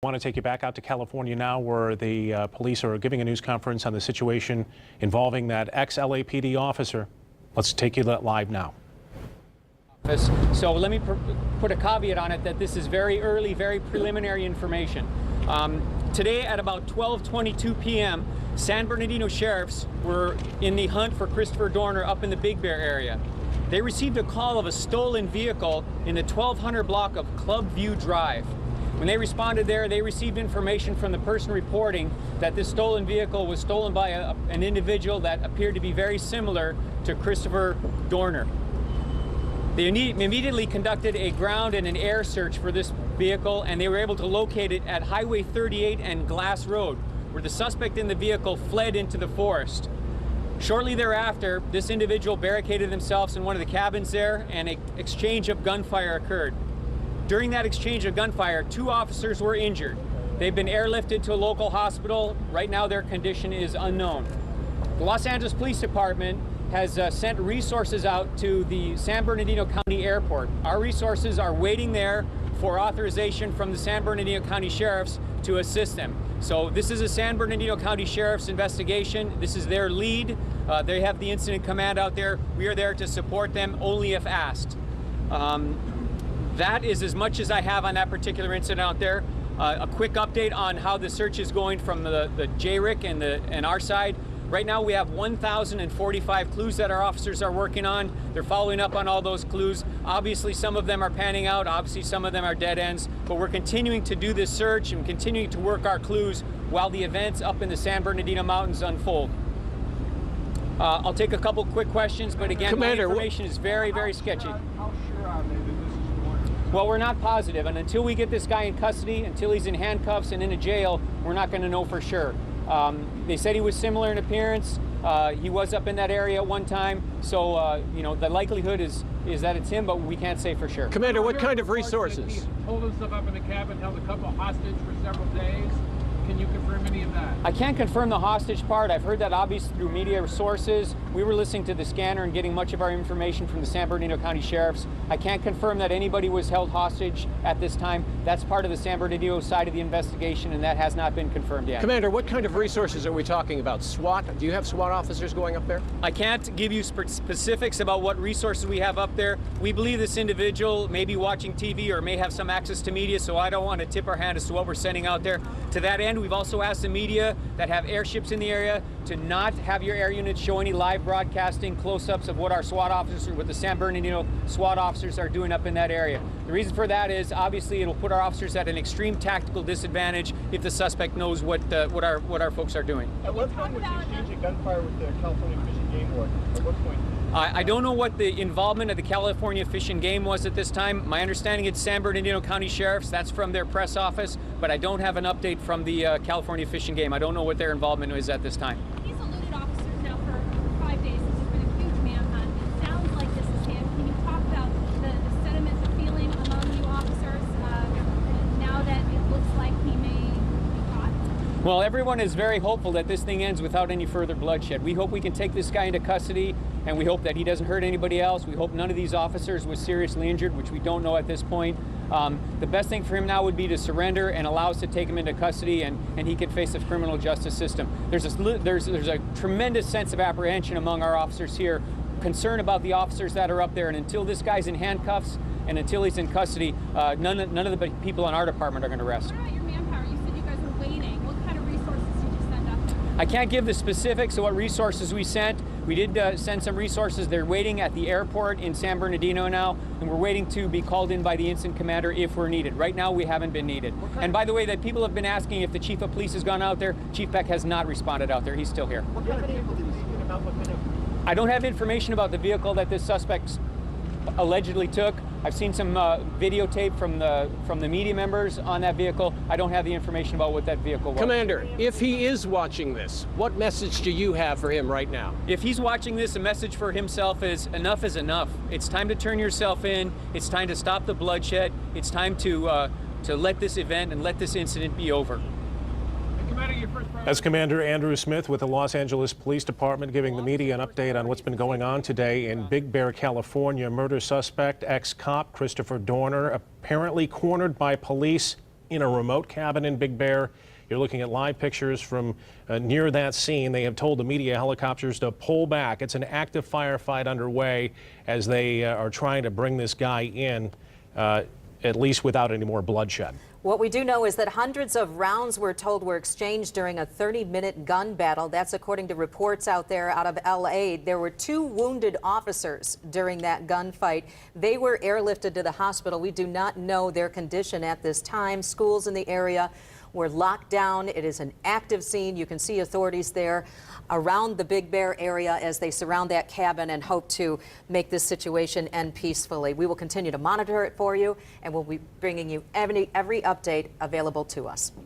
I want to take you back out to California now, where the police are giving a news conference on the situation involving that ex-LAPD officer. Let's take you live now. So let me put a caveat on it that this is very early, very preliminary information. Today at about 12:22 p.m., San Bernardino sheriffs were in the hunt for Christopher Dorner up in the Big Bear area. They received a call of a stolen vehicle in the 1200 block of Club View Drive. When they responded there, they received information from the person reporting that this stolen vehicle was stolen by an individual that appeared to be very similar to Christopher Dorner. They immediately conducted a ground and an air search for this vehicle, and they were able to locate it at Highway 38 and Glass Road, where the suspect in the vehicle fled into the forest. Shortly thereafter, this individual barricaded themselves in one of the cabins there, and an exchange of gunfire occurred. During that exchange of gunfire, 2 officers were injured. They've been airlifted to a local hospital. Right now, their condition is unknown. The Los Angeles Police Department has sent resources out to the San Bernardino County Airport. Our resources are waiting there for authorization from the San Bernardino County Sheriffs to assist them. So this is a San Bernardino County Sheriff's investigation. This is their lead. They have the incident command out there. We are there to support them only if asked. That is as much as I have on that particular incident out there. A quick update on how the search is going from the JRIC and our side. Right now we have 1,045 clues that our officers are working on. They're following up on all those clues. Obviously some of them are panning out, obviously some of them are dead ends, but we're continuing to do this search and continuing to work our clues while the events up in the San Bernardino Mountains unfold. I'll take a couple quick questions, but again, Commander, my information is very, very sketchy. How sure are they that this is Dorner? Well, we're not positive, and until we get this guy in custody, until he's in handcuffs and in a jail, we're not going to know for sure. They said he was similar in appearance. He was up in that area at one time, so you know, the likelihood is that it's him, but we can't say for sure. Commander, what kind of resources? He pulled himself up in the cabin, held a couple hostage for several days. Can you confirm any of that? I can't confirm the hostage part. I've heard that obviously through media sources. We were listening to the scanner and getting much of our information from the San Bernardino County Sheriffs. I can't confirm that anybody was held hostage at this time. That's part of the San Bernardino side of the investigation, and that has not been confirmed yet. Commander, what kind of resources are we talking about? SWAT? Do you have SWAT officers going up there? I can't give you specifics about what resources we have up there. We believe this individual may be watching TV or may have some access to media, so I don't want to tip our hand as to what we're sending out there. To that end, we've also asked the media that have airships in the area to not have your air units show any live broadcasting close-ups of what our SWAT officers, what the San Bernardino SWAT officers are doing up in that area. The reason for that is obviously it'll put our officers at an extreme tactical disadvantage if the suspect knows what our folks are doing. At what point was the exchange of gunfire with the California Fish and Game Board? At what point? I don't know what the involvement of the California Fish and Game was at this time. My understanding it's San Bernardino County Sheriffs. That's from their press office, but I don't have an update from the California Fish and Game. I don't know what their involvement is at this time. He's eluded officers now for 5 days. This has been a huge manhunt. It sounds like this is him. Can you talk about the sentiment, the feeling among you officers now that it looks like he may be caught? Well, everyone is very hopeful that this thing ends without any further bloodshed. We hope we can take this guy into custody, and we hope that he doesn't hurt anybody else. We hope none of these officers was seriously injured, which we don't know at this point. The best thing for him now would be to surrender and allow us to take him into custody, and he can face the criminal justice system. There's a tremendous sense of apprehension among our officers here, concern about the officers that are up there, and until this guy's in handcuffs and until he's in custody, none of the people in our department are going to rest. What about your manpower? You said you guys were waiting. What kind of resources did you send up? I can't give the specifics of what resources we sent. We did send some resources. They're waiting at the airport in San Bernardino now, and we're waiting to be called in by the incident commander if we're needed. Right now, we haven't been needed. And by the way, that people have been asking if the chief of police has gone out there. Chief Beck has not responded out there. He's still here. What kind of vehicle did you see about? What kind of? I don't have information about the vehicle that this suspect allegedly took. I've seen some videotape from the media members on that vehicle. I don't have the information about what that vehicle was. Commander, if he is watching this, what message do you have for him right now? If he's watching this, a message for himself is enough is enough. It's time to turn yourself in. It's time to stop the bloodshed. It's time to let this event and let this incident be over. That's Commander Andrew Smith with the Los Angeles Police Department giving the media an update on what's been going on today in Big Bear, California. Murder suspect, ex-cop Christopher Dorner, apparently cornered by police in a remote cabin in Big Bear. You're looking at live pictures from near that scene. They have told the media helicopters to pull back. It's an active firefight underway as they are trying to bring this guy in, at least without any more bloodshed. What we do know is that hundreds of rounds, we're told, were exchanged during a 30-minute gun battle. That's according to reports out there out of L.A. There were 2 wounded officers during that gunfight. They were airlifted to the hospital. We do not know their condition at this time. Schools in the area were locked down. It is an active scene. You can see authorities there around the Big Bear area as they surround that cabin and hope to make this situation end peacefully. We will continue to monitor it for you, and we'll be bringing you every update available to us.